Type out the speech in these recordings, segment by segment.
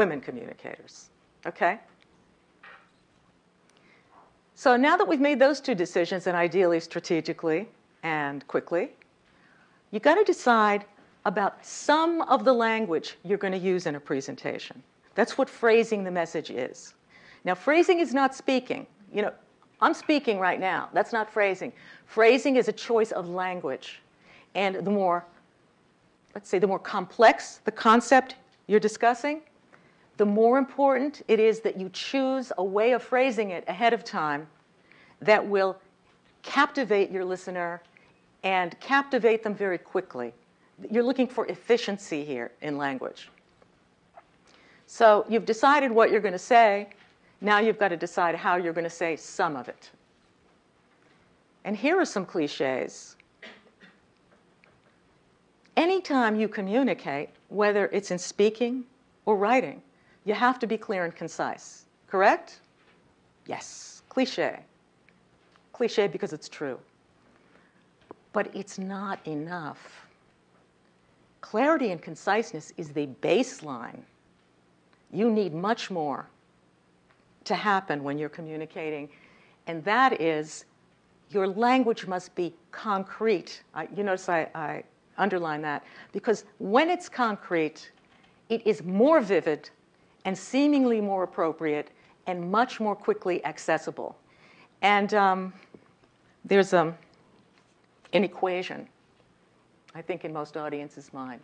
women communicators, okay? So now that we've made those two decisions, and ideally strategically and quickly, you've got to decide about some of the language you're going to use in a presentation. That's what phrasing the message is. Now, phrasing is not speaking. You know, I'm speaking right now. That's not phrasing. Phrasing is a choice of language. And the more, let's say, the more complex the concept you're discussing, the more important it is that you choose a way of phrasing it ahead of time that will captivate your listener and captivate them very quickly. You're looking for efficiency here in language. So you've decided what you're going to say. Now you've got to decide how you're going to say some of it. And here are some cliches. Anytime you communicate, whether it's in speaking or writing, you have to be clear and concise. Correct? Yes. Cliche. Cliche because it's true. But it's not enough. Clarity and conciseness is the baseline. You need much more to happen when you're communicating, and that is your language must be concrete. You notice I underline that, because when it's concrete, it is more vivid and seemingly more appropriate and much more quickly accessible. And there's an equation, I think, in most audiences' mind.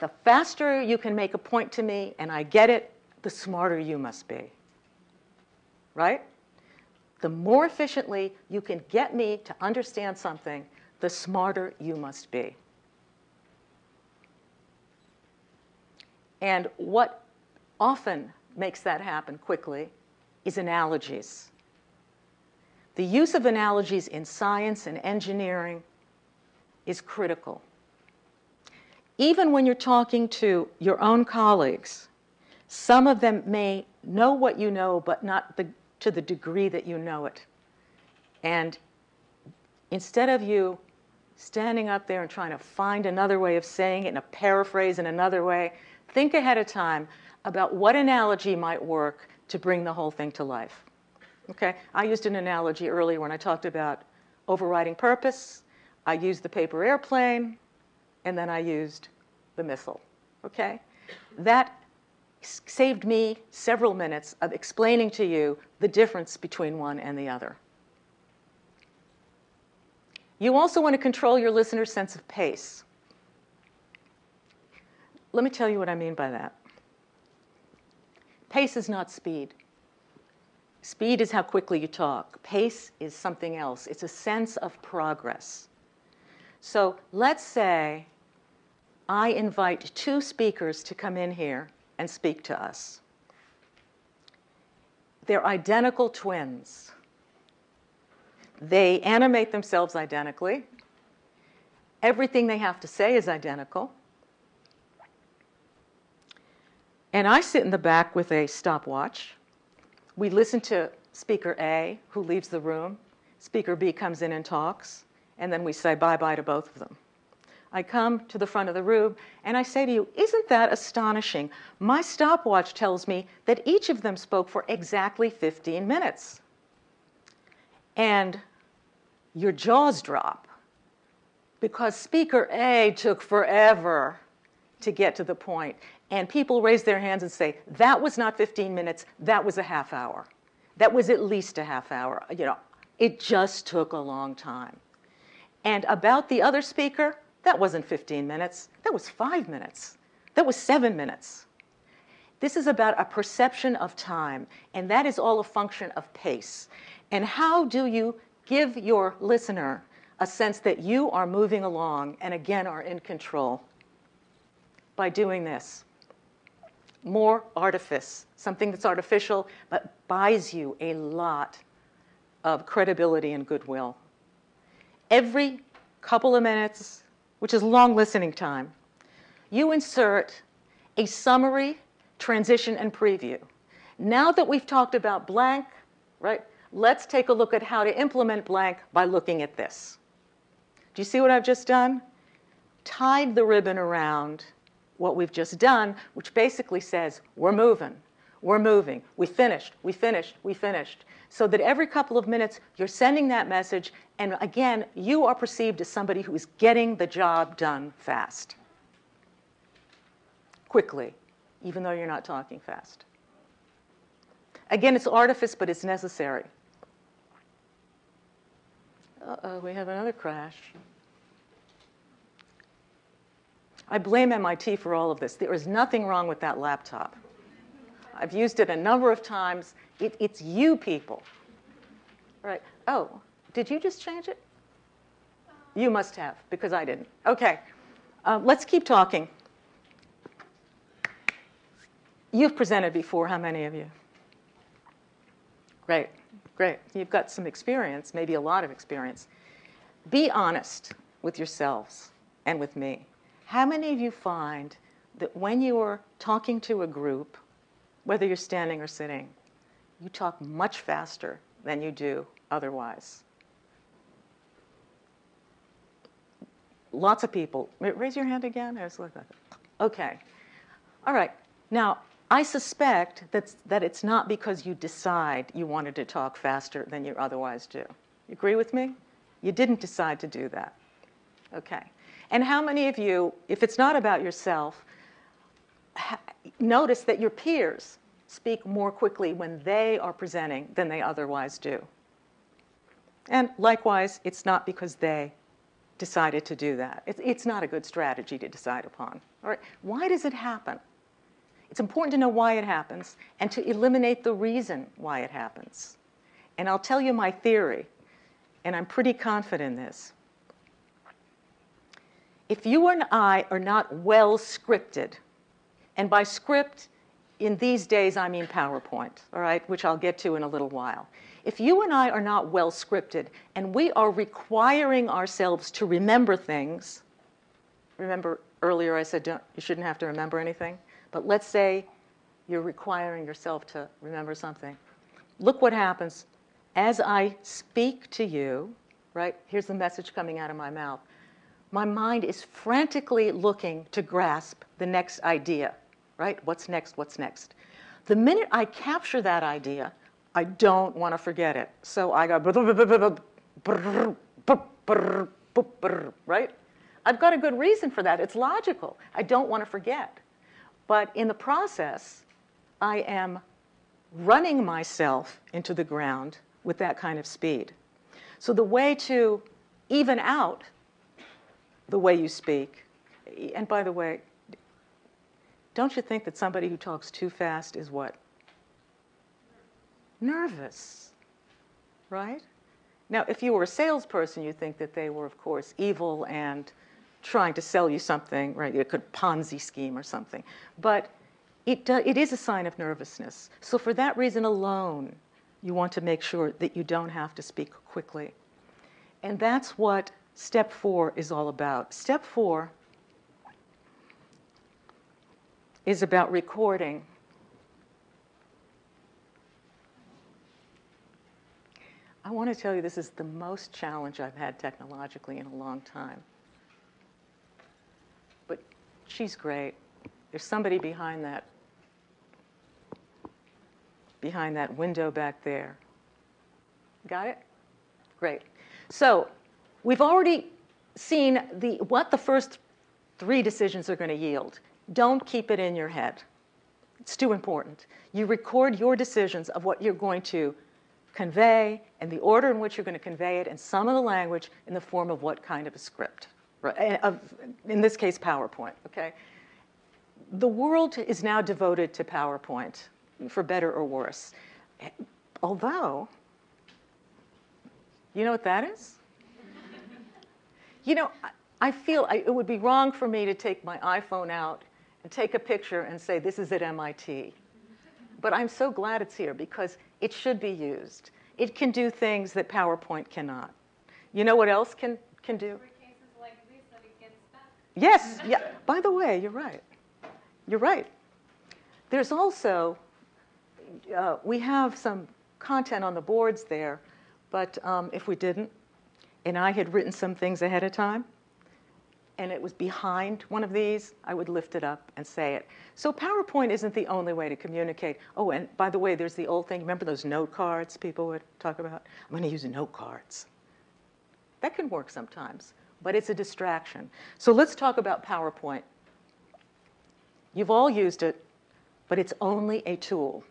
The faster you can make a point to me and I get it, the smarter you must be. Right? The more efficiently you can get me to understand something, the smarter you must be. And what often makes that happen quickly is analogies. The use of analogies in science and engineering is critical. Even when you're talking to your own colleagues, some of them may know what you know, but not to the degree that you know it. And instead of you standing up there and trying to find another way of saying it and a paraphrase in another way, think ahead of time about what analogy might work to bring the whole thing to life. Okay? I used an analogy earlier when I talked about overriding purpose. I used the paper airplane, and then I used the missile. Okay? That saved me several minutes of explaining to you the difference between one and the other. You also want to control your listener's sense of pace. Let me tell you what I mean by that. Pace is not speed. Speed is how quickly you talk. Pace is something else. It's a sense of progress. So let's say I invite two speakers to come in here and speak to us. They're identical twins. They animate themselves identically. Everything they have to say is identical. And I sit in the back with a stopwatch. We listen to speaker A, who leaves the room. Speaker B comes in and talks. And then we say bye-bye to both of them. I come to the front of the room, and I say to you, isn't that astonishing? My stopwatch tells me that each of them spoke for exactly 15 minutes. And your jaws drop, because speaker A took forever to get to the point. And people raise their hands and say, that was not 15 minutes, that was a half hour. That was at least a half hour. You know, it just took a long time. And about the other speaker, that wasn't 15 minutes, that was 5 minutes. That was 7 minutes. This is about a perception of time, and that is all a function of pace. And how do you give your listener a sense that you are moving along and, again, are in control? By doing this. More artifice, something that's artificial, but buys you a lot of credibility and goodwill. Every couple of minutes, which is long listening time, you insert a summary, transition, and preview. Now that we've talked about blank, right, let's take a look at how to implement blank by looking at this. Do you see what I've just done? Tied the ribbon around what we've just done, which basically says, we're moving, we finished, we finished, we finished. So that every couple of minutes, you're sending that message, and again, you are perceived as somebody who is getting the job done fast. Quickly, even though you're not talking fast. Again, it's artifice, but it's necessary. Uh-oh, we have another crash. I blame MIT for all of this. There is nothing wrong with that laptop. I've used it a number of times. It's you people. Right. Oh, did you just change it? You must have, because I didn't. Okay. Let's keep talking. You've presented before. How many of you? Great. Great. You've got some experience, maybe a lot of experience. Be honest with yourselves and with me. How many of you find that when you are talking to a group, whether you're standing or sitting, you talk much faster than you do otherwise? Lots of people. Raise your hand again. Okay. All right. Now, I suspect that it's not because you decide you wanted to talk faster than you otherwise do. You agree with me? You didn't decide to do that. Okay. And how many of you, if it's not about yourself, notice that your peers speak more quickly when they are presenting than they otherwise do? And likewise, it's not because they decided to do that. It's not a good strategy to decide upon. All right. Why does it happen? It's important to know why it happens and to eliminate the reason why it happens. And I'll tell you my theory, and I'm pretty confident in this. If you and I are not well scripted, and by script, in these days I mean PowerPoint, all right, which I'll get to in a little while. If you and I are not well scripted, and we are requiring ourselves to remember things, remember earlier I said you shouldn't have to remember anything? But let's say you're requiring yourself to remember something. Look what happens. As I speak to you, right, here's the message coming out of my mouth. My mind is frantically looking to grasp the next idea, right? What's next? What's next? The minute I capture that idea, I don't want to forget it. So I go, right? I've got a good reason for that. It's logical. I don't want to forget. But in the process, I am running myself into the ground with that kind of speed. So the way to even out the way you speak, and by the way, don't you think that somebody who talks too fast is what? Nervous, right? Now, if you were a salesperson, you'd think that they were, of course, evil and trying to sell you something, right? It could Ponzi scheme or something. But it is a sign of nervousness. So for that reason alone, you want to make sure that you don't have to speak quickly. And that's what step 4 is all about. Step 4 is about recording. I want to tell you this is the most challenge I've had technologically in a long time. But she's great. There's somebody behind that window back there. Got it? Great. So we've already seen what the first 3 decisions are going to yield. Don't keep it in your head. It's too important. You record your decisions of what you're going to convey and the order in which you're going to convey it, and some of the language in the form of what kind of a script. Right? In this case, PowerPoint. Okay? The world is now devoted to PowerPoint, for better or worse. Although, you know what that is? You know, I feel it would be wrong for me to take my iPhone out and take a picture and say, this is at MIT. But I'm so glad it's here because it should be used. It can do things that PowerPoint cannot. You know what else can do? For cases like this that it gets stuck. Yes. Yeah. By the way, you're right. You're right. There's also, we have some content on the boards there, but if we didn't, and I had written some things ahead of time, and it was behind one of these, I would lift it up and say it. So PowerPoint isn't the only way to communicate. Oh, and by the way, there's the old thing. Remember those note cards people would talk about? I'm going to use note cards. That can work sometimes, but it's a distraction. So let's talk about PowerPoint. You've all used it, but it's only a tool.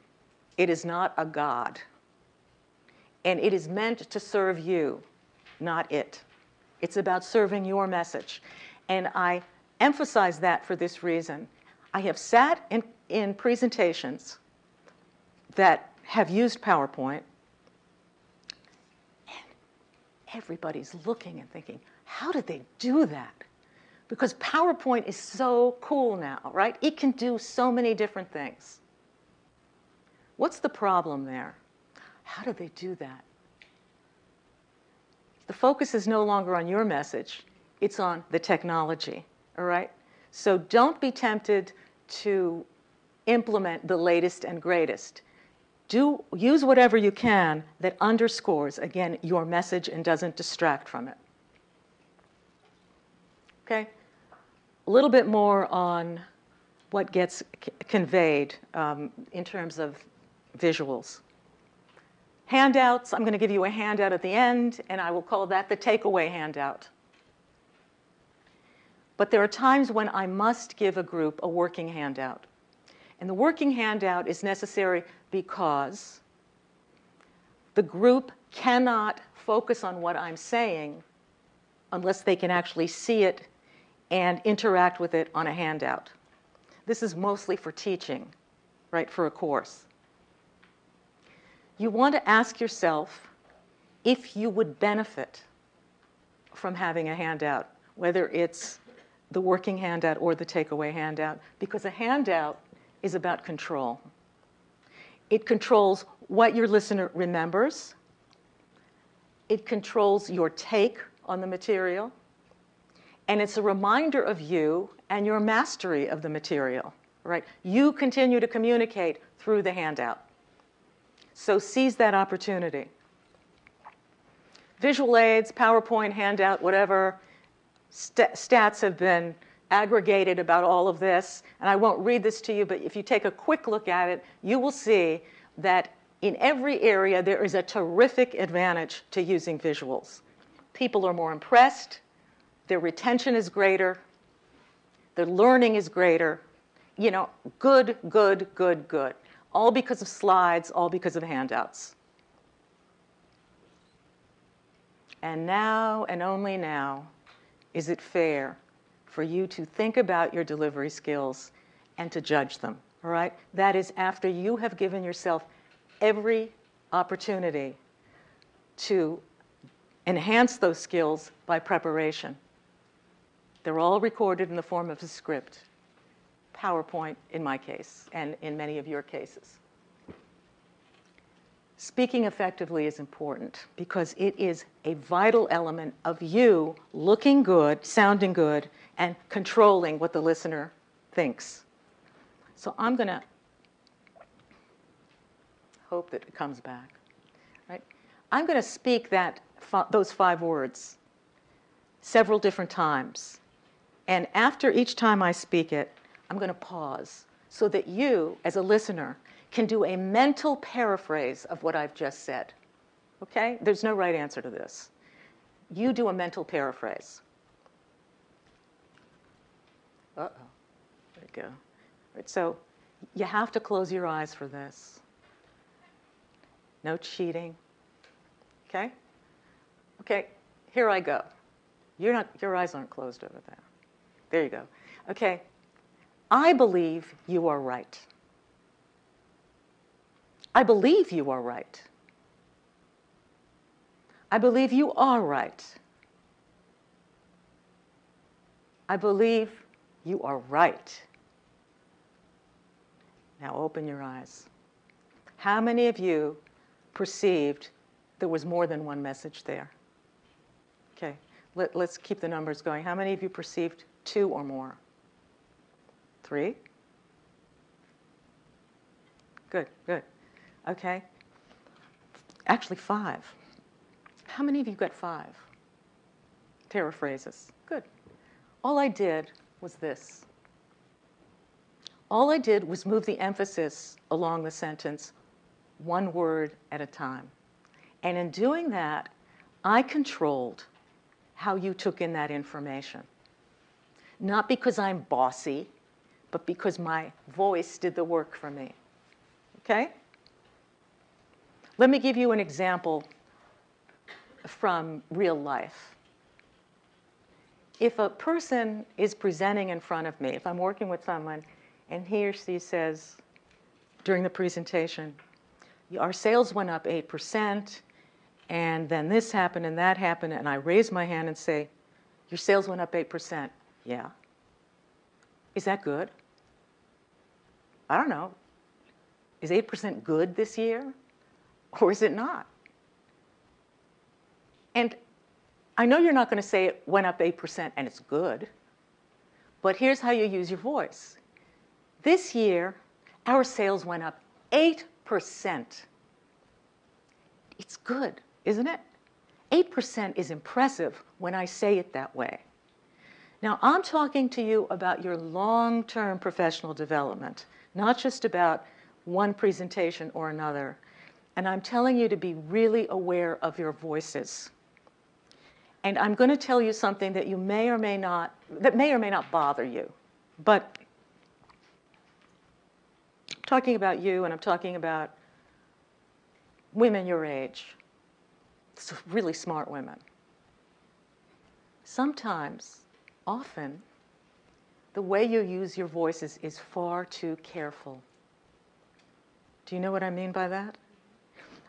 It is not a god. And it is meant to serve you, not it. It's about serving your message. And I emphasize that for this reason. I have sat in presentations that have used PowerPoint, and everybody's looking and thinking, how did they do that? Because PowerPoint is so cool now, right? It can do so many different things. What's the problem there? How do they do that? The focus is no longer on your message. It's on the technology, all right? So don't be tempted to implement the latest and greatest. Use whatever you can that underscores, again, your message and doesn't distract from it. Okay? A little bit more on what gets conveyed in terms of visuals. Handouts, I'm going to give you a handout at the end, and I will call that the takeaway handout. But there are times when I must give a group a working handout. And the working handout is necessary because the group cannot focus on what I'm saying unless they can actually see it and interact with it on a handout. This is mostly for teaching, right, for a course. You want to ask yourself if you would benefit from having a handout, whether it's the working handout or the takeaway handout, because a handout is about control. It controls what your listener remembers. It controls your take on the material. And it's a reminder of you and your mastery of the material, right? You continue to communicate through the handout. So seize that opportunity. Visual aids, PowerPoint, handout, whatever, stats have been aggregated about all of this. And I won't read this to you, but if you take a quick look at it, you will see that in every area there is a terrific advantage to using visuals. People are more impressed. Their retention is greater. Their learning is greater. You know, good, good, good, good. All because of slides, all because of handouts. And now, and only now, is it fair for you to think about your delivery skills and to judge them, all right? That is after you have given yourself every opportunity to enhance those skills by preparation. They're all recorded in the form of a script. PowerPoint in my case, and in many of your cases. Speaking effectively is important because it is a vital element of you looking good, sounding good, and controlling what the listener thinks. So I'm going to hope that it comes back. Right? I'm going to speak those 5 words several different times. And after each time I speak it, I'm going to pause so that you, as a listener, can do a mental paraphrase of what I've just said. Okay? There's no right answer to this. You do a mental paraphrase. Uh-oh. There we go. Right, so you have to close your eyes for this. No cheating. Okay? Okay, here I go. Your eyes aren't closed over there. There you go. Okay. I believe you are right. I believe you are right. I believe you are right. I believe you are right. Now open your eyes. How many of you perceived there was more than one message there? Okay, let's keep the numbers going. How many of you perceived 2 or more? 3? Good, good. Okay. Actually, 5. How many of you got 5? Paraphrases. Good. All I did was this. All I did was move the emphasis along the sentence one word at a time. And in doing that, I controlled how you took in that information. Not because I'm bossy, but because my voice did the work for me. Okay? Let me give you an example from real life. If a person is presenting in front of me, if I'm working with someone, and he or she says during the presentation, our sales went up 8%, and then this happened and that happened, and I raise my hand and say, your sales went up 8%. Yeah. Is that good? I don't know. Is 8% good this year? Or is it not? And I know you're not going to say it went up 8% and it's good, but here's how you use your voice. This year, our sales went up 8%. It's good, isn't it? 8% is impressive when I say it that way. Now, I'm talking to you about your long-term professional development, not just about one presentation or another. And I'm telling you to be really aware of your voices. And I'm going to tell you something that may or may not bother you. But I'm talking about you, and I'm talking about women your age, really smart women. Sometimes, often, the way you use your voices is far too careful. Do you know what I mean by that?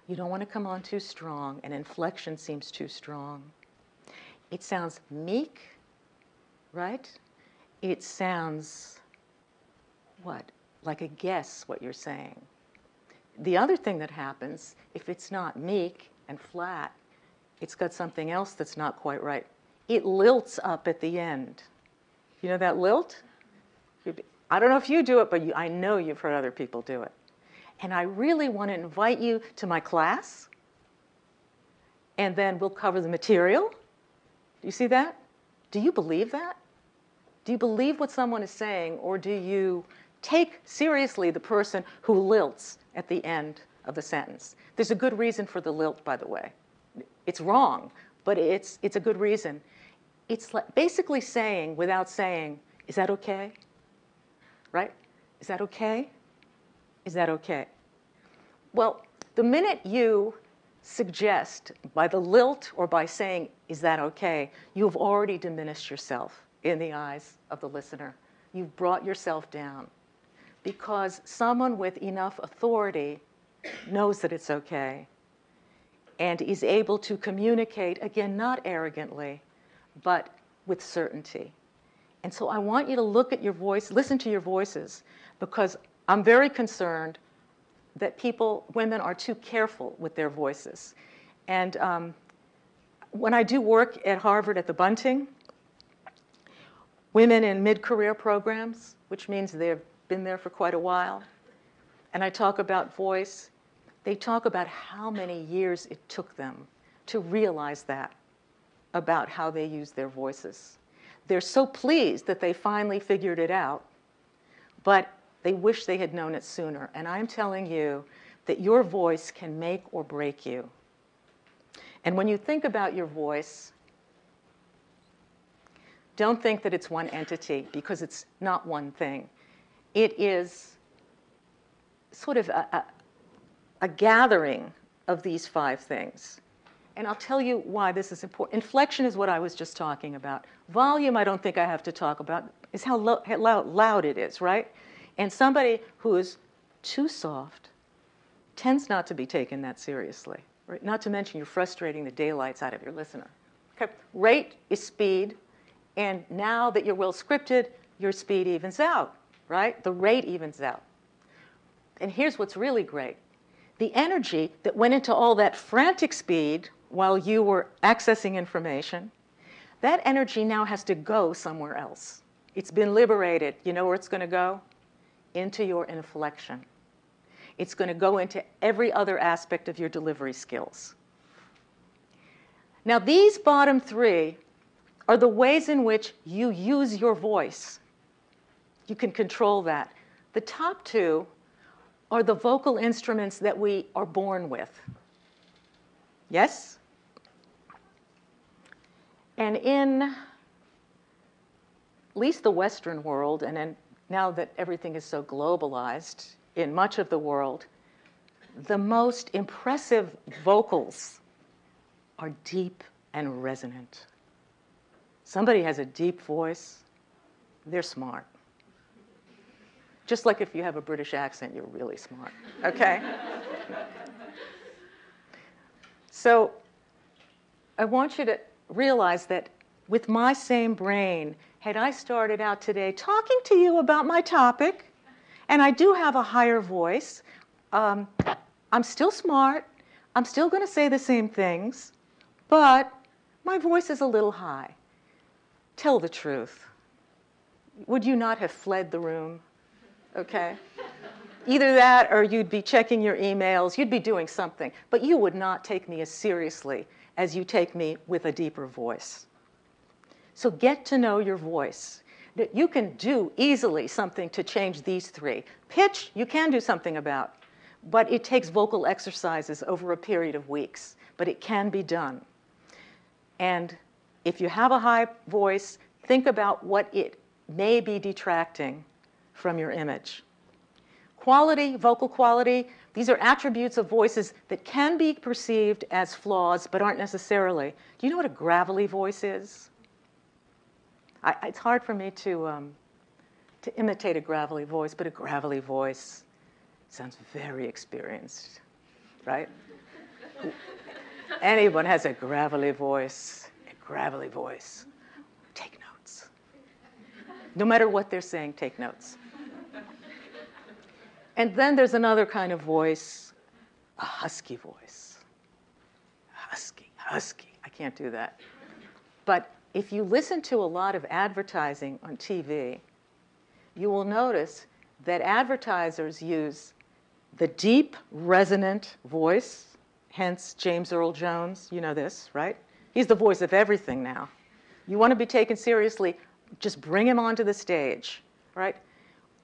You don't want to come on too strong, and inflection seems too strong. It sounds meek, right? It sounds, what? Like a guess what you're saying. The other thing that happens, if it's not meek and flat, it's got something else that's not quite right. It lilts up at the end. You know that lilt? I don't know if you do it, but I know you've heard other people do it. And I really want to invite you to my class, and then we'll cover the material. Do you see that? Do you believe that? Do you believe what someone is saying, or do you take seriously the person who lilts at the end of the sentence? There's a good reason for the lilt, by the way. It's wrong, but it's a good reason. It's like basically saying, without saying, is that okay? Right? Is that okay? Is that okay? Well, the minute you suggest by the lilt or by saying, is that okay, you've already diminished yourself in the eyes of the listener. You've brought yourself down because someone with enough authority knows that it's okay and is able to communicate, again, not arrogantly, but with certainty. And so I want you to look at your voice, listen to your voices, because I'm very concerned that women are too careful with their voices. And when I do work at Harvard at the Bunting, women in mid-career programs, which means they've been there for quite a while, and I talk about voice, they talk about how many years it took them to realize that about how they use their voices. They're so pleased that they finally figured it out, but they wish they had known it sooner. And I'm telling you that your voice can make or break you. And when you think about your voice, don't think that it's one entity, because it's not one thing. It is sort of a gathering of these 5 things. And I'll tell you why this is important. Inflection is what I was just talking about. Volume, I don't think I have to talk about, is how loud it is, right? And somebody who is too soft tends not to be taken that seriously, right? Not to mention you're frustrating the daylights out of your listener. Okay. Rate is speed, and now that you're well scripted, your speed evens out, right? The rate evens out. And here's what's really great. The energy that went into all that frantic speed while you were accessing information, that energy now has to go somewhere else. It's been liberated. You know where it's going to go? Into your inflection. It's going to go into every other aspect of your delivery skills. Now, these bottom 3 are the ways in which you use your voice. You can control that. The top two are the vocal instruments that we are born with. Yes? And in at least the Western world, and now that everything is so globalized, in much of the world, the most impressive vocals are deep and resonant. Somebody has a deep voice, they're smart. Just like if you have a British accent, you're really smart, okay? So I want you to realize that with my same brain, had I started out today talking to you about my topic, and I do have a higher voice, I'm still smart, I'm still going to say the same things, but my voice is a little high. Tell the truth. Would you not have fled the room? Okay? Either that or you'd be checking your emails, you'd be doing something, but you would not take me as seriously as you take me with a deeper voice. So get to know your voice. You can do easily something to change these three. Pitch, you can do something about, but it takes vocal exercises over a period of weeks, but it can be done. And if you have a high voice, think about what it may be detracting from your image. Quality, vocal quality, these are attributes of voices that can be perceived as flaws, but aren't necessarily. Do you know what a gravelly voice is? It's hard for me to imitate a gravelly voice, but a gravelly voice sounds very experienced, right? Anyone has a gravelly voice, take notes. No matter what they're saying, take notes. And then there's another kind of voice, a husky voice. Husky. I can't do that. But if you listen to a lot of advertising on TV, you will notice that advertisers use the deep, resonant voice, hence James Earl Jones, you know this, right? He's the voice of everything now. You want to be taken seriously, just bring him onto the stage, right?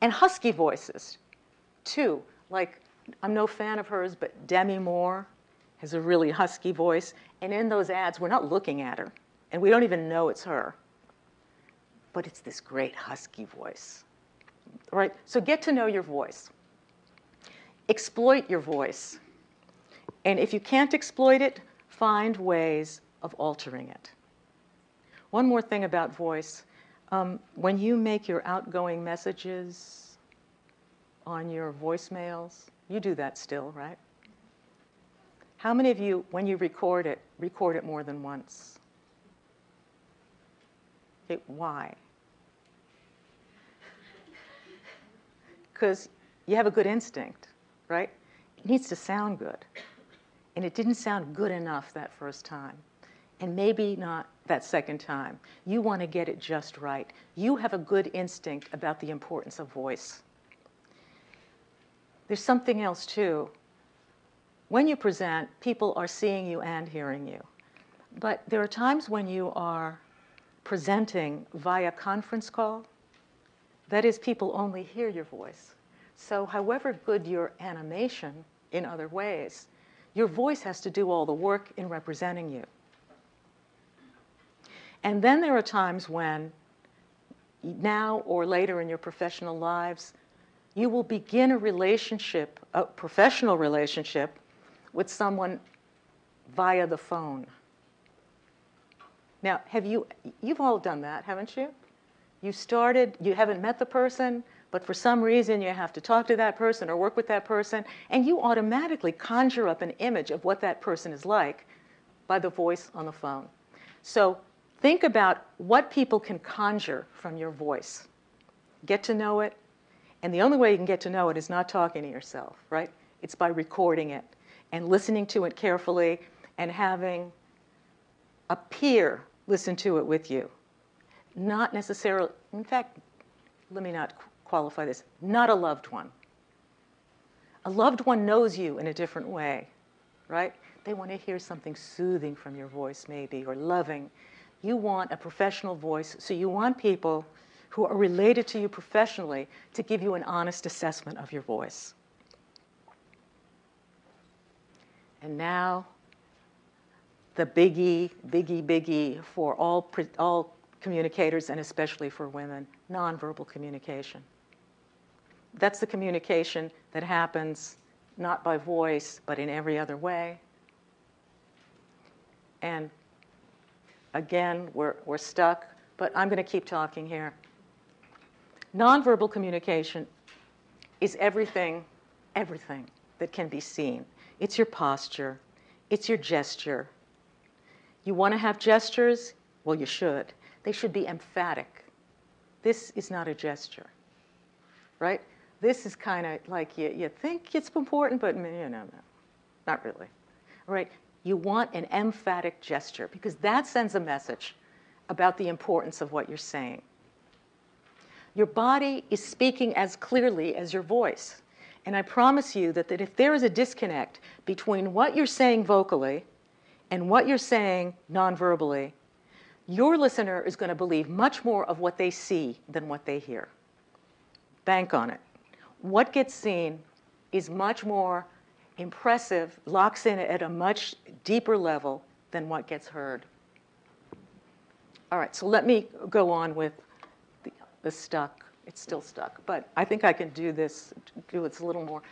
And husky voices, too. Like, I'm no fan of hers, but Demi Moore has a really husky voice. And in those ads, we're not looking at her, and we don't even know it's her. But it's this great husky voice, right? So get to know your voice. Exploit your voice. And if you can't exploit it, find ways of altering it. One more thing about voice. When you make your outgoing messages on your voicemails, you do that still, right? How many of you, when you record it more than once? Okay, why? Because you have a good instinct, right? It needs to sound good. And it didn't sound good enough that first time. And maybe not that second time. You want to get it just right. You have a good instinct about the importance of voice. There's something else, too. When you present, people are seeing you and hearing you. But there are times when you are presenting via conference call. That is, people only hear your voice. So however good your animation in other ways, your voice has to do all the work in representing you. And then there are times when, now or later in your professional lives, you will begin a relationship, a professional relationship, with someone via the phone. Now, you've all done that, haven't you? You haven't met the person, but for some reason you have to talk to that person or work with that person, and you automatically conjure up an image of what that person is like by the voice on the phone. So think about what people can conjure from your voice. Get to know it, and the only way you can get to know it is not talking to yourself, right? It's by recording it and listening to it carefully and having a peer listen to it with you. Not necessarily, in fact, let me not qualify this, not a loved one. A loved one knows you in a different way, right? They want to hear something soothing from your voice, maybe, or loving. You want a professional voice, so you want people who are related to you professionally to give you an honest assessment of your voice. And now, the biggie for all communicators, and especially for women, nonverbal communication. That's the communication that happens not by voice, but in every other way. And again, we're stuck, but I'm going to keep talking here. Nonverbal communication is everything that can be seen. It's your posture. It's your gesture. You want to have gestures? Well, you should. They should be emphatic. This is not a gesture, right? This is kind of like you think it's important, but no, not really. All right? You want an emphatic gesture because that sends a message about the importance of what you're saying. Your body is speaking as clearly as your voice. And I promise you that if there is a disconnect between what you're saying vocally and what you're saying non-verbally, your listener is going to believe much more of what they see than what they hear. Bank on it. What gets seen is much more impressive, locks in at a much deeper level than what gets heard. All right, so let me go on with the stuck. It's still stuck, but I think I can do this a little more.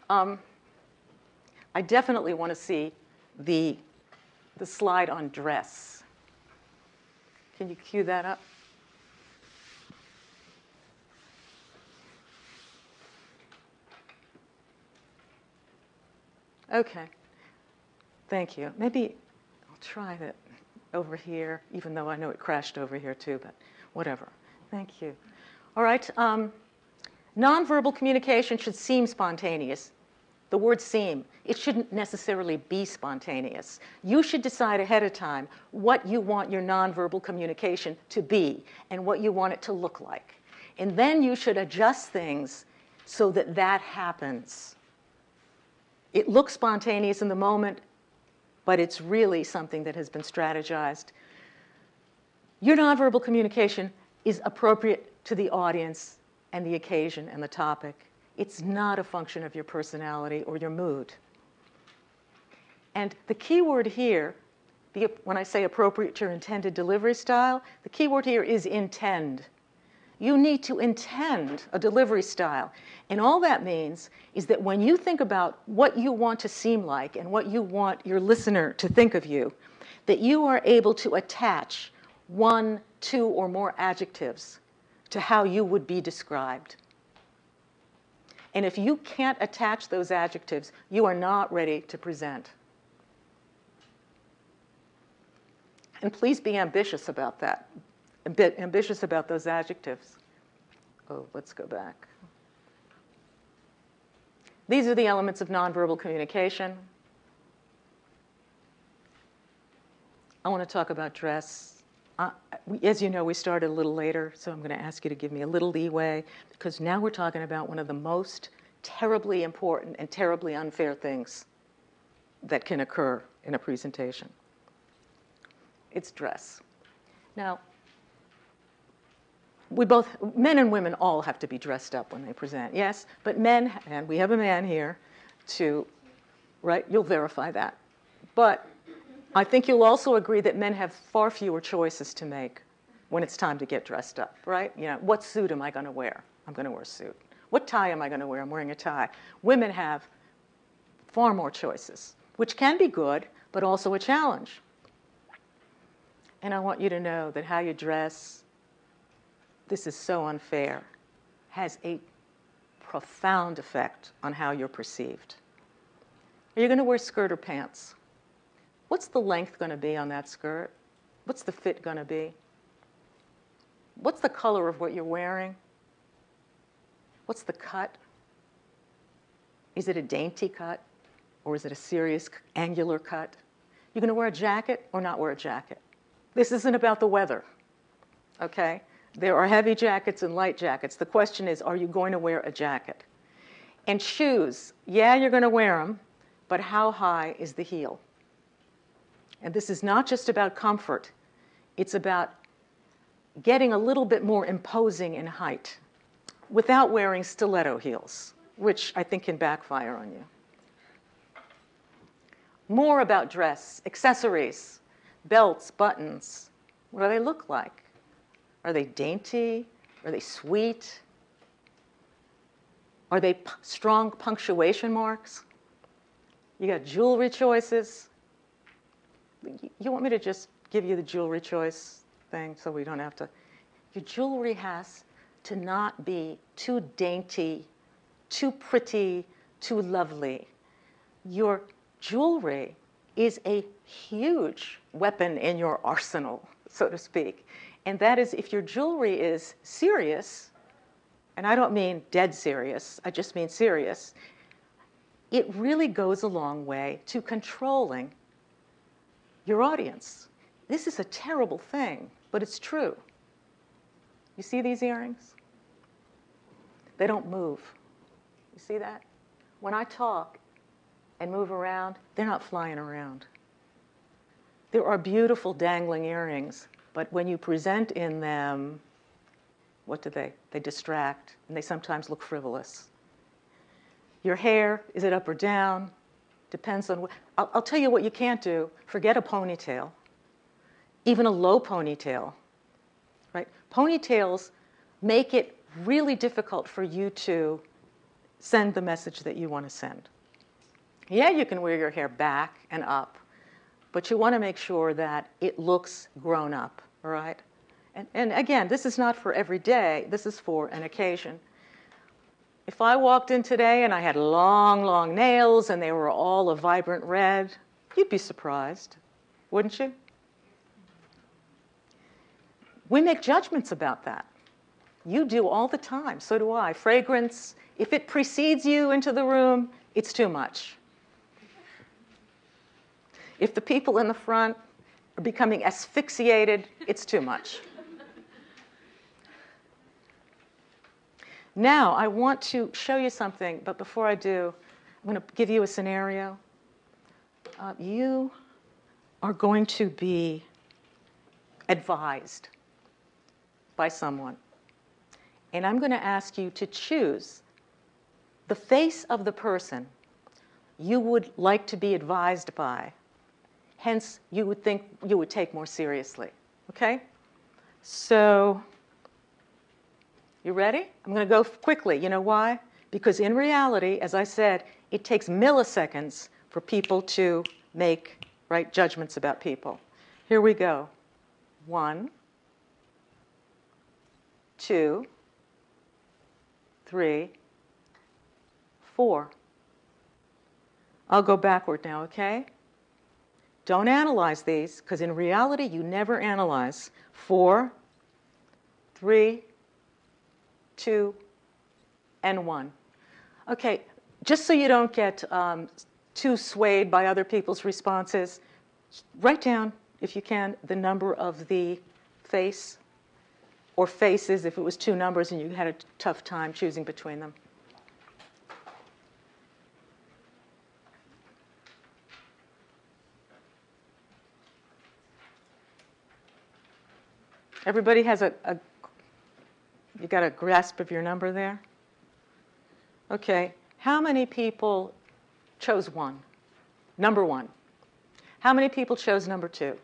I definitely want to see the slide on dress. Can you cue that up? Okay. Thank you. Maybe I'll try that over here, even though I know it crashed over here too, but whatever. Thank you. All right. Nonverbal communication should seem spontaneous. The word seem, it shouldn't necessarily be spontaneous. You should decide ahead of time what you want your nonverbal communication to be and what you want it to look like. And then you should adjust things so that that happens. It looks spontaneous in the moment, but it's really something that has been strategized. Your nonverbal communication is appropriate to the audience and the occasion and the topic. It's not a function of your personality or your mood. And the key word here, when I say appropriate to your intended delivery style, the key word here is intend. You need to intend a delivery style. And all that means is that when you think about what you want to seem like and what you want your listener to think of you, that you are able to attach 1, 2, or more adjectives to how you would be described. And if you can't attach those adjectives, you are not ready to present. And please be ambitious about that. Ambitious about those adjectives. Oh, let's go back. These are the elements of nonverbal communication. I want to talk about dress. As you know, we started a little later, so I'm going to ask you to give me a little leeway, because now we're talking about one of the most terribly important and terribly unfair things that can occur in a presentation. It's dress. Now, men and women all have to be dressed up when they present, yes, but men, and we have a man here right, you'll verify that. But I think you'll also agree that men have far fewer choices to make when it's time to get dressed up, right? You know, what suit am I going to wear? I'm going to wear a suit. What tie am I going to wear? I'm wearing a tie. Women have far more choices, which can be good, but also a challenge. And I want you to know that how you dress, this is so unfair, has a profound effect on how you're perceived. Are you going to wear skirt or pants? What's the length going to be on that skirt? What's the fit going to be? What's the color of what you're wearing? What's the cut? Is it a dainty cut? Or is it a serious angular cut? You're going to wear a jacket or not wear a jacket? This isn't about the weather, okay? There are heavy jackets and light jackets. The question is, are you going to wear a jacket? And shoes, yeah, you're going to wear them, but how high is the heel? And this is not just about comfort. It's about getting a little bit more imposing in height without wearing stiletto heels, which I think can backfire on you. More about dress, accessories, belts, buttons. What do they look like? Are they dainty? Are they sweet? Are they strong punctuation marks? You got jewelry choices. You want me to just give you the jewelry choice thing so we don't have to? Your jewelry has to not be too dainty, too pretty, too lovely. Your jewelry is a huge weapon in your arsenal, so to speak. And that is, if your jewelry is serious, and I don't mean dead serious, I just mean serious, it really goes a long way to controlling your audience. This is a terrible thing, but it's true. You see these earrings? They don't move. You see that? When I talk and move around, they're not flying around. There are beautiful dangling earrings, but when you present in them, what do they? They distract, and they sometimes look frivolous. Your hair, is it up or down? Depends on what. I'll tell you what you can't do. Forget a ponytail, even a low ponytail, right? Ponytails make it really difficult for you to send the message that you want to send. Yeah, you can wear your hair back and up, but you want to make sure that it looks grown up, all right? And again, this is not for every day. This is for an occasion. If I walked in today and I had long, long nails and they were all a vibrant red, you'd be surprised, wouldn't you? We make judgments about that. You do all the time, so do I. Fragrance, if it precedes you into the room, it's too much. If the people in the front are becoming asphyxiated, it's too much. Now, I want to show you something, but before I do, I'm going to give you a scenario. You are going to be advised by someone, and I'm going to ask you to choose the face of the person you would like to be advised by. Hence, you would think you would take more seriously. Okay? So, you ready? I'm going to go quickly. You know why? Because in reality, as I said, it takes milliseconds for people to make right judgments about people. Here we go. 1, 2, 3, 4. I'll go backward now, okay? Don't analyze these, because in reality, you never analyze. 4, 3, 2, and 1. Okay, just so you don't get too swayed by other people's responses, write down, if you can, the number of the face or faces if it was 2 numbers and you had a tough time choosing between them. Everybody has you got a grasp of your number there? Okay, how many people chose 1? Number 1. How many people chose number 2?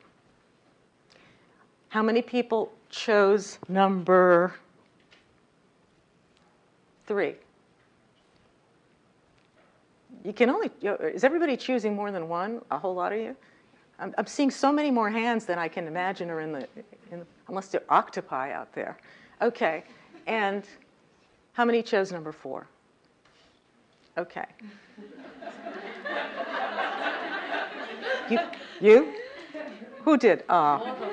How many people chose number 3? You can only, is everybody choosing more than 1? A whole lot of you? I'm seeing so many more hands than I can imagine are in the unless they're octopi out there. Okay, and how many chose number 4? Okay. You? Who did? Both of them.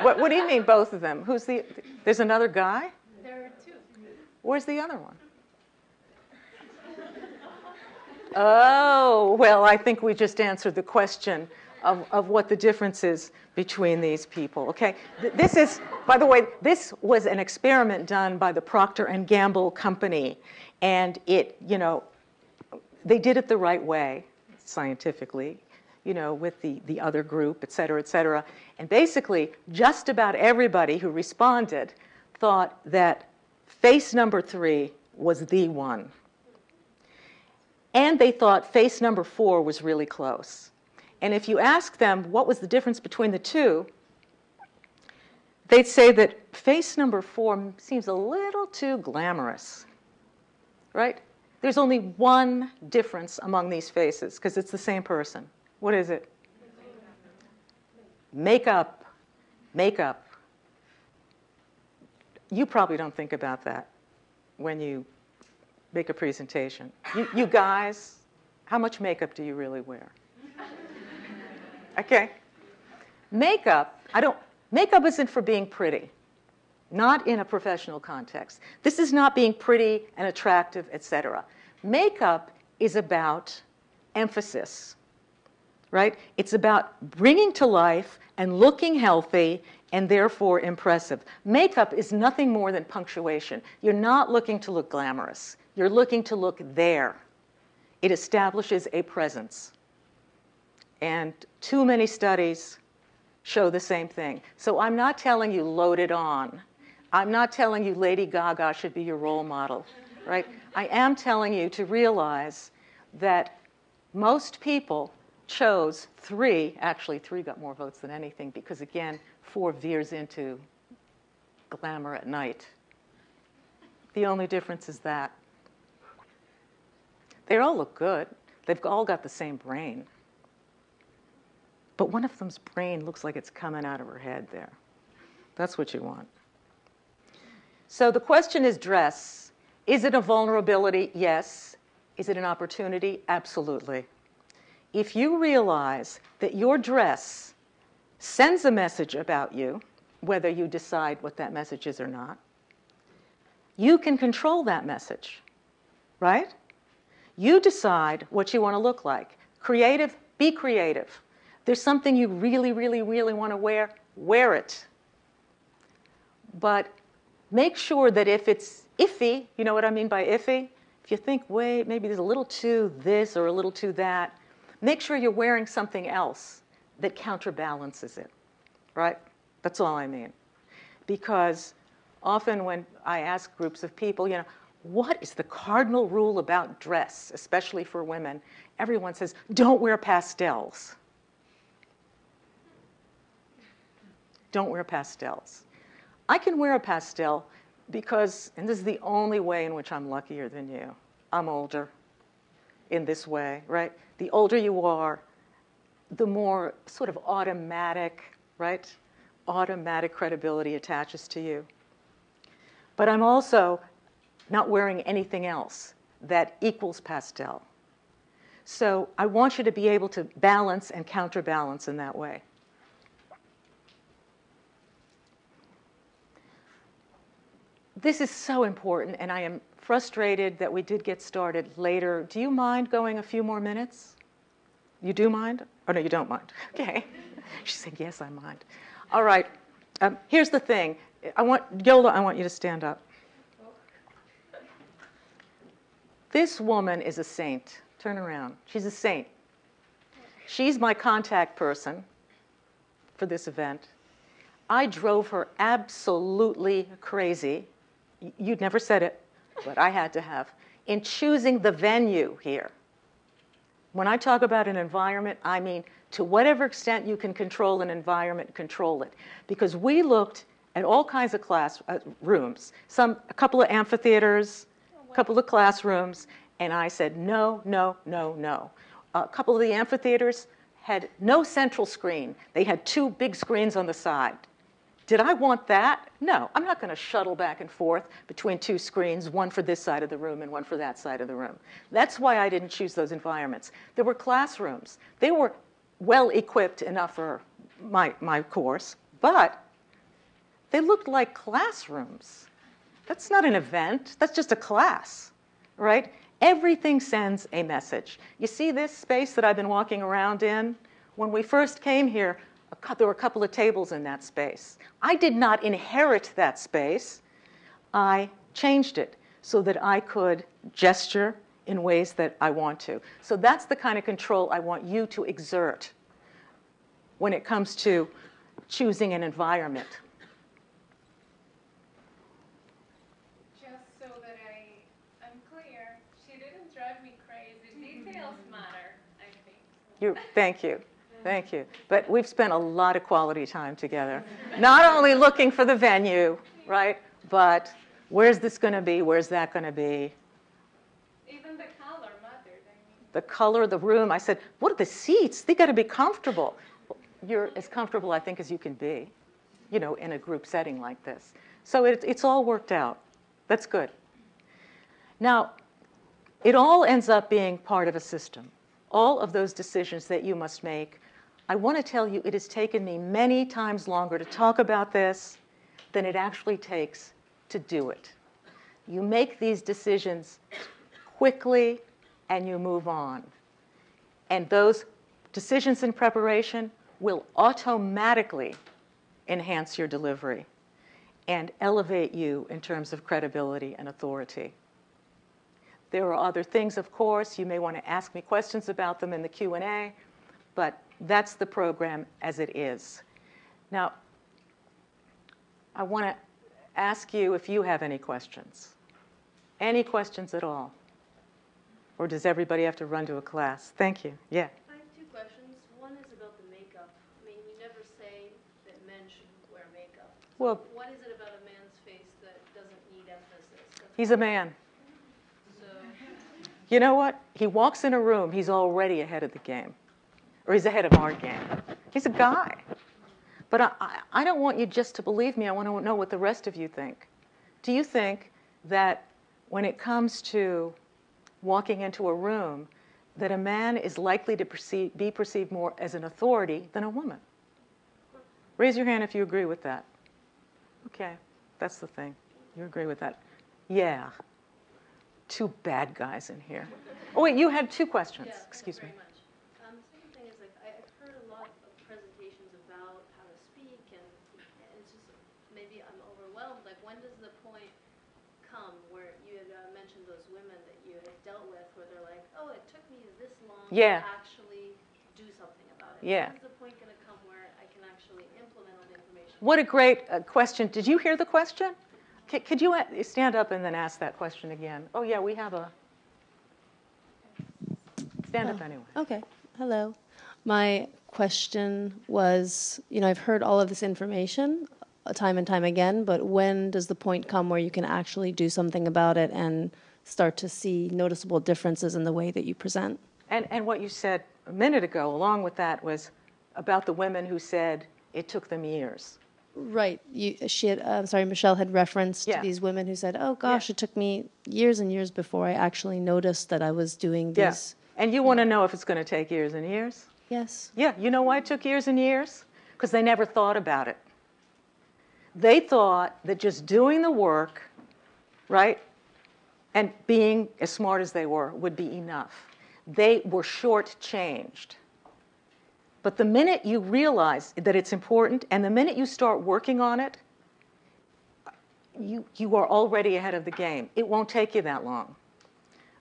What do you mean, both of them? Who's the? There's another guy? There are 2. Where's the other one? Oh, well, I think we just answered the question of what the difference is between these people. Okay, this is, by the way, this was an experiment done by the Procter & Gamble company, and it, they did it the right way, scientifically. with the other group, et cetera, et cetera. And basically, just about everybody who responded thought that face number 3 was the one. And they thought face number 4 was really close. And if you ask them what was the difference between the two, they'd say that face number 4 seems a little too glamorous, right? There's only one difference among these faces because it's the same person. What is it? Makeup. Makeup. You probably don't think about that when you make a presentation. You guys, how much makeup do you really wear? Okay. Makeup isn't for being pretty, not in a professional context. This is not being pretty and attractive, etc. Makeup is about emphasis, right? It's about bringing to life and looking healthy and therefore impressive. Makeup is nothing more than punctuation. You're not looking to look glamorous. You're looking to look there. It establishes a presence. And too many studies show the same thing. So I'm not telling you load it on. I'm not telling you Lady Gaga should be your role model, right? I am telling you to realize that most people chose 3. Actually, 3 got more votes than anything because, again, 4 veers into glamour at night. The only difference is that they all look good. They've all got the same brain. But one of them's brain looks like it's coming out of her head there. That's what you want. So the question is dress. Is it a vulnerability? Yes. Is it an opportunity? Absolutely. If you realize that your dress sends a message about you, whether you decide what that message is or not, you can control that message, right? You decide what you want to look like. Creative, be creative. There's something you really, really, really want to wear it. But make sure that if it's iffy, you know what I mean by iffy? If you think, wait, maybe there's a little too this or a little too that, make sure you're wearing something else that counterbalances it, right? That's all I mean. Because often when I ask groups of people, what is the cardinal rule about dress, especially for women? Everyone says, don't wear pastels. Don't wear pastels. I can wear a pastel because, and this is the only way in which I'm luckier than you, I'm older in this way, right? The older you are, the more sort of automatic, right? Automatic credibility attaches to you. But I'm also not wearing anything else that equals pastel. So I want you to be able to balance and counterbalance in that way. This is so important, and I am frustrated that we did get started later. Do you mind going a few more minutes? You do mind? Oh, no, you don't mind. Okay. She's saying, yes, I mind. All right. Here's the thing. Yola, I want you to stand up. This woman is a saint. Turn around. She's a saint. She's my contact person for this event. I drove her absolutely crazy. You'd never said it, but I had to have, in choosing the venue here. When I talk about an environment, I mean to whatever extent you can control an environment, control it. Because we looked at all kinds of rooms, a couple of amphitheaters, a couple of classrooms, and I said, no, no, no, no. A couple of the amphitheaters had no central screen. They had 2 big screens on the side. Did I want that? No, I'm not going to shuttle back and forth between 2 screens, one for this side of the room and one for that side of the room. That's why I didn't choose those environments. There were classrooms. They were well equipped enough for my course, but they looked like classrooms. That's not an event. That's just a class, right? Everything sends a message. You see this space that I've been walking around in? When we first came here, there were a couple of tables in that space. I did not inherit that space. I changed it so that I could gesture in ways that I want to. So that's the kind of control I want you to exert when it comes to choosing an environment. Just so that I'm clear, she didn't drive me crazy. Details matter, I think. Thank you. Thank you. But we've spent a lot of quality time together. Not only looking for the venue, right, but where's this going to be? Where's that going to be? Even the color mattered, I mean. The color of the room. I said, what are the seats? They got to be comfortable. Well, you're as comfortable, I think, as you can be, you know, in a group setting like this. So it's all worked out. That's good. Now, it all ends up being part of a system. All of those decisions that you must make. I want to tell you, it has taken me many times longer to talk about this than it actually takes to do it. You make these decisions quickly and you move on. And those decisions in preparation will automatically enhance your delivery and elevate you in terms of credibility and authority. There are other things, of course. You may want to ask me questions about them in the Q&A, but that's the program as it is. Now, I want to ask you if you have any questions. Any questions at all? Or does everybody have to run to a class? Thank you. Yeah. I have two questions. One is about the makeup. I mean, you never say that men should wear makeup. So Well, what is it about a man's face that doesn't need emphasis? he's a man. So, You know what? He walks in a room, he's already ahead of the game. Or he's ahead of our game. He's a guy. But I don't want you just to believe me. I want to know what the rest of you think. Do you think that when it comes to walking into a room, that a man is likely to be perceived more as an authority than a woman? Raise your hand if you agree with that. Okay, that's the thing. You agree with that? Yeah. Two bad guys in here. Oh, wait, you had two questions. yeah, Excuse me. very much. Second thing is, like, I've heard a lot of presentations about how to speak, and it's just, maybe I'm overwhelmed. Like, when does the point come where you had mentioned those women that you had dealt with, where they're like, oh, it took me this long Yeah. to actually do something about it? Yeah. When's the point going to come where I can actually implement all the information? What a great question. Did you hear the question? Could you stand up and then ask that question again? Oh, yeah, we have a... Stand up anyway. Okay. Hello. My question was, I've heard all of this information time and time again, but when does the point come where you can actually do something about it and start to see noticeable differences in the way that you present? And what you said a minute ago, along with that, was about the women who said it took them years. Right. Michelle had referenced these women who said, oh, gosh, it took me years and years before I actually noticed that I was doing these. And you want to know if it's going to take years and years? Yes. Yeah. You know why it took years and years? Because they never thought about it. They thought that just doing the work, right, and being as smart as they were would be enough. They were shortchanged. But the minute you realize that it's important and the minute you start working on it, you are already ahead of the game. It won't take you that long.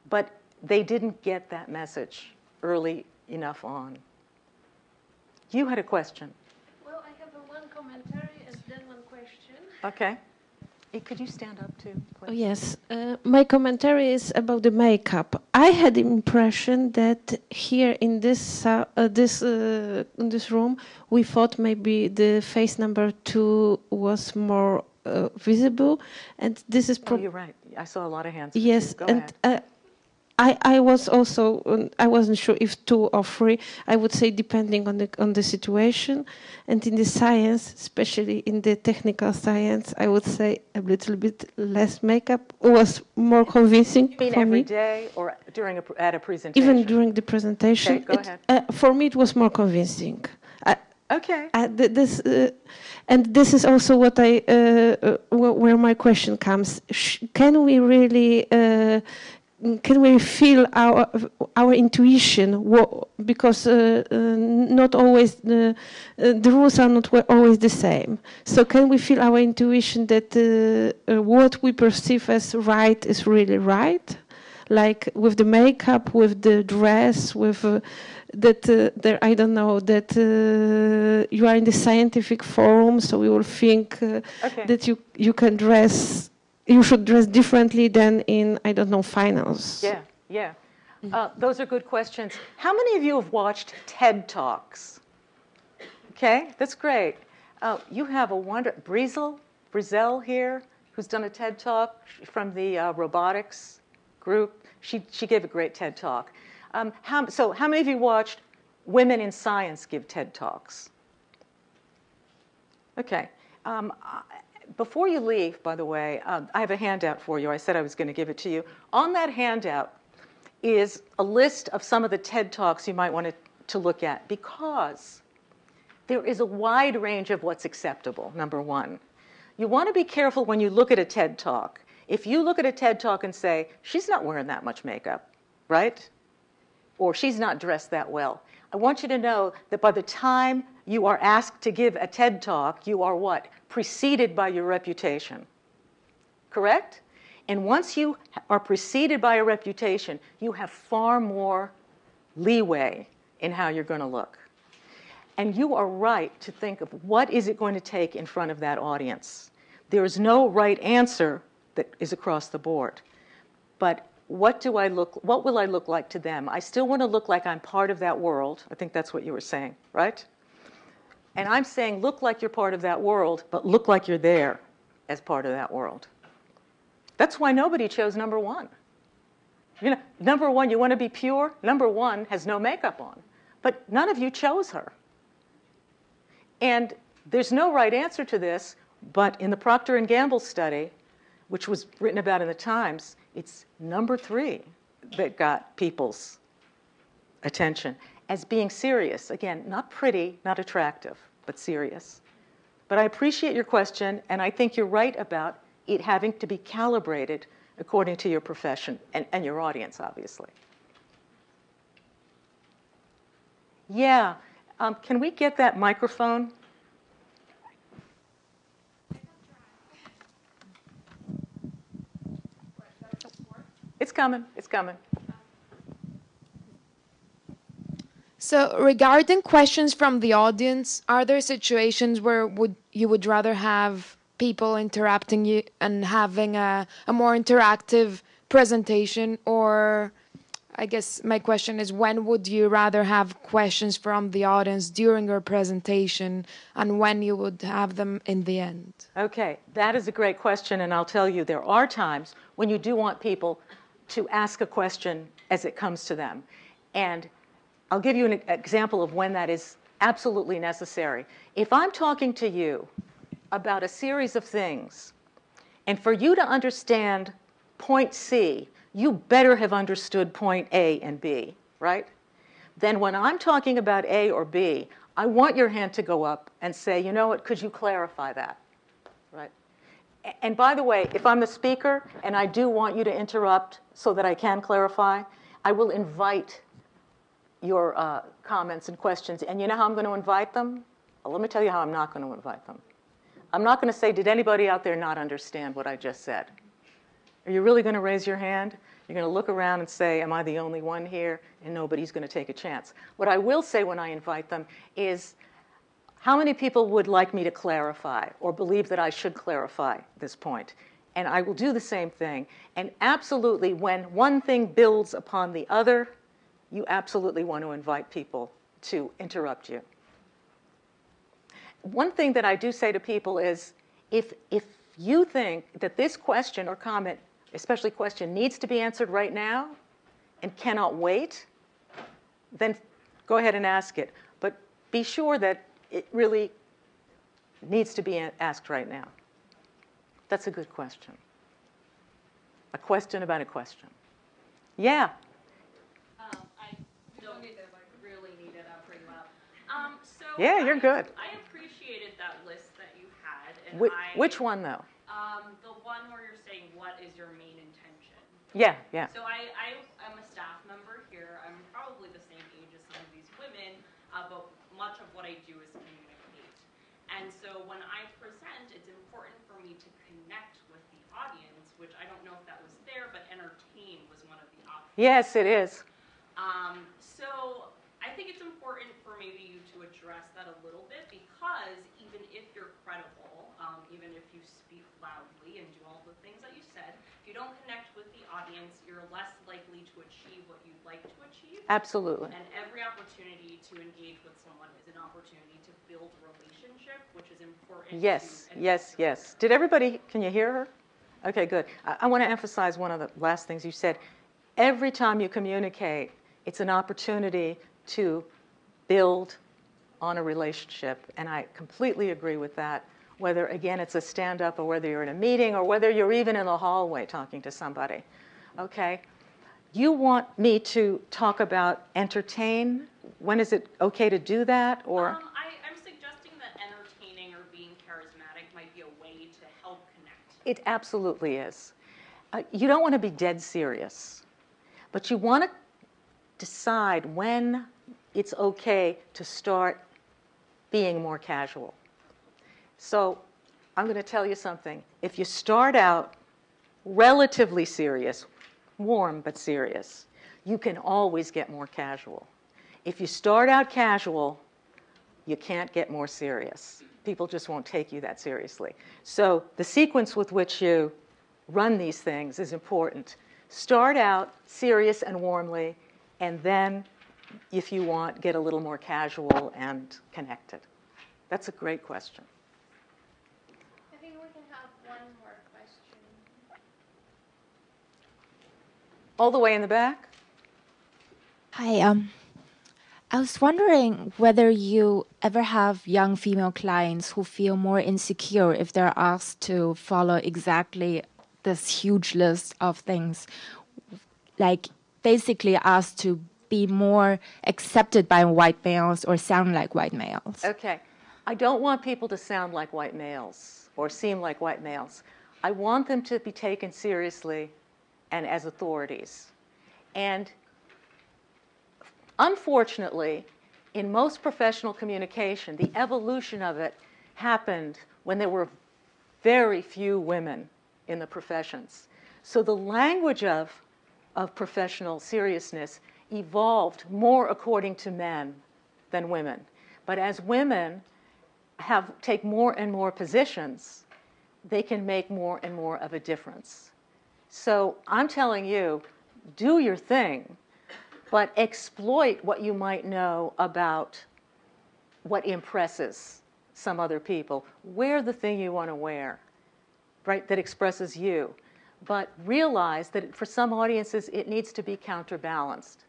But they didn't get that message early enough on. You had a question. Well, I have one commentary and then one question. Okay. Could you stand up too, please? Oh, yes. My commentary is about the makeup. I had the impression that here in this room, we thought maybe the face number 2 was more visible, and this is. You're right. I saw a lot of hands. Yes, Go and ahead. I was also I wasn't sure if 2 or 3. I would say depending on the situation, and in the science, especially in the technical science, I would say a little bit less makeup was more convincing. You mean for every me. day or at a presentation? Even during the presentation. Okay, go ahead. For me, it was more convincing. Okay. And this is also what where my question comes. Can we really? Can we feel our intuition? Because not always the rules are not always the same. So can we feel our intuition that what we perceive as right is really right? like with the makeup, with the dress, with that I don't know, that you are in the scientific forum, so we will think that you can dress, you should dress differently than in, I don't know, finals. Yeah, yeah. Those are good questions. How many of you have watched TED Talks? Okay, that's great. You have a Brizel here, who's done a TED Talk from the robotics group. She gave a great TED Talk. So how many of you watched Women in Science give TED Talks? Okay. Before you leave, by the way, I have a handout for you. I said I was going to give it to you. On that handout is a list of some of the TED Talks you might want to look at, because there is a wide range of what's acceptable, number one. You want to be careful when you look at a TED Talk. If you look at a TED Talk and say, she's not wearing that much makeup, right? Or she's not dressed that well. I want you to know that by the time you are asked to give a TED Talk, you are what? Preceded by your reputation. Correct? And once you are preceded by a reputation, you have far more leeway in how you're going to look. And you are right to think of what is it going to take in front of that audience. There is no right answer that is across the board. But what will I look like to them? I still want to look like I'm part of that world. I think that's what you were saying, right? And I'm saying look like you're part of that world, but look like you're there as part of that world. That's why nobody chose number one. You know, number one, you want to be pure? Number one has no makeup on. But none of you chose her. And there's no right answer to this, but in the Procter & Gamble study, which was written about in the Times, it's number 3 that got people's attention as being serious. Again, not pretty, not attractive, but serious. But I appreciate your question, and I think you're right about it having to be calibrated according to your profession and your audience, obviously. Yeah. Can we get that microphone? It's coming. It's coming. So regarding questions from the audience, are there situations where you would rather have people interrupting you and having a more interactive presentation? Or I guess my question is, when would you rather have questions from the audience during your presentation and when you would have them in the end? Okay, that is a great question, and I'll tell you there are times when you do want people to ask a question as it comes to them. And I'll give you an example of when that is absolutely necessary. If I'm talking to you about a series of things, and for you to understand point C, you better have understood point A and B, right? Then when I'm talking about A or B, I want your hand to go up and say, you know what, could you clarify that, right? And by the way, if I'm the speaker and I do want you to interrupt so that I can clarify, I will invite your comments and questions. And you know how I'm going to invite them? Well, let me tell you how I'm not going to invite them. I'm not going to say, did anybody out there not understand what I just said? Are you really going to raise your hand? You're going to look around and say, am I the only one here? And nobody's going to take a chance. What I will say when I invite them is, how many people would like me to clarify or believe that I should clarify this point? And I will do the same thing. And absolutely, when one thing builds upon the other, you absolutely want to invite people to interrupt you. One thing that I do say to people is, if you think that this question or comment, especially question, needs to be answered right now and cannot wait, then go ahead and ask it. But be sure that it really needs to be asked right now. That's a good question. A question about a question. Yeah. I don't need to really need it out pretty well. Yeah, you're good. I appreciated that list that you had. And Which one, though? The one where you're saying, what is your main intention? Yeah, yeah. So I am a staff member here. I'm probably the same age as some of these women, but much of what I do is communicate. And so when I present, it's important for me to connect with the audience, which I don't know if that was there, but entertain was one of the Yes, it is. So I think it's important for maybe you to address that a little bit, because even if you're credible, even if you speak loudly and do all the things that you said, if you don't connect with the audience, you're less likely to achieve what you'd like to achieve. Absolutely. And every opportunity to engage with someone is an opportunity to build a relationship, which is important. Yes, yes, yes. Did everybody, can you hear her? Okay, good. I want to emphasize one of the last things you said. Every time you communicate, it's an opportunity to build on a relationship, and I completely agree with that, whether, again, it's a stand-up or whether you're in a meeting or whether you're even in the hallway talking to somebody, okay? You want me to talk about entertain? When is it okay to do that, or? I'm suggesting that entertaining or being charismatic might be a way to help connect. It absolutely is. You don't want to be dead serious, but you want to decide when it's okay to start being more casual. So I'm going to tell you something. If you start out relatively serious, warm but serious, you can always get more casual. If you start out casual, you can't get more serious. People just won't take you that seriously. So the sequence with which you run these things is important. Start out serious and warmly, and then, if you want, get a little more casual and connected. That's a great question. I think we can have one more question. All the way in the back? Hi, I was wondering whether you ever have young female clients who feel more insecure if they're asked to follow exactly this huge list of things, like basically asked to be more accepted by white males or sound like white males. Okay. I don't want people to sound like white males or seem like white males. I want them to be taken seriously and as authorities. And unfortunately, in most professional communication, the evolution of it happened when there were very few women in the professions. So the language of professional seriousness evolved more according to men than women. But as women take more and more positions, they can make more and more of a difference. So I'm telling you, do your thing, but exploit what you might know about what impresses some other people. Wear the thing you want to wear, right, that expresses you. But realize that for some audiences, it needs to be counterbalanced.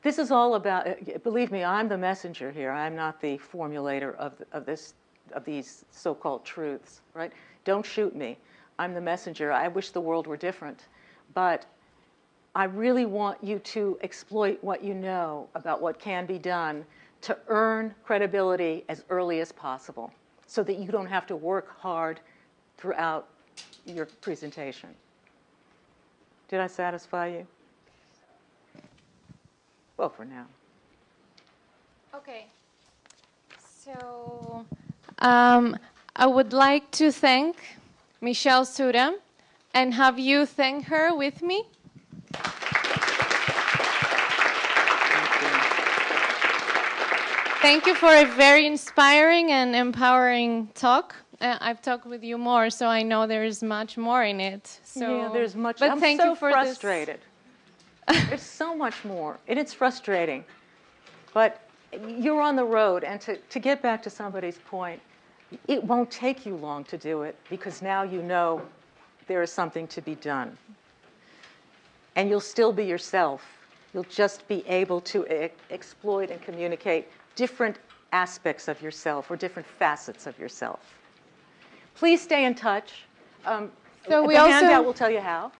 This is all about, believe me, I'm the messenger here. I'm not the formulator of these so-called truths, right? Don't shoot me. I'm the messenger. I wish the world were different. But I really want you to exploit what you know about what can be done to earn credibility as early as possible so that you don't have to work hard throughout your presentation. Did I satisfy you? Well, for now. Okay. So I would like to thank Michelle Suda and have you thank her with me. Thank you for a very inspiring and empowering talk. I've talked with you more, so I know there's much more in it. So, yeah, there's much. But I'm thank so you for frustrated. There's so much more, and it's frustrating. But you're on the road, and to get back to somebody's point, it won't take you long to do it because now you know there is something to be done. And you'll still be yourself. You'll just be able to exploit and communicate different aspects of yourself or different facets of yourself. Please stay in touch. So we the also handout will tell you how.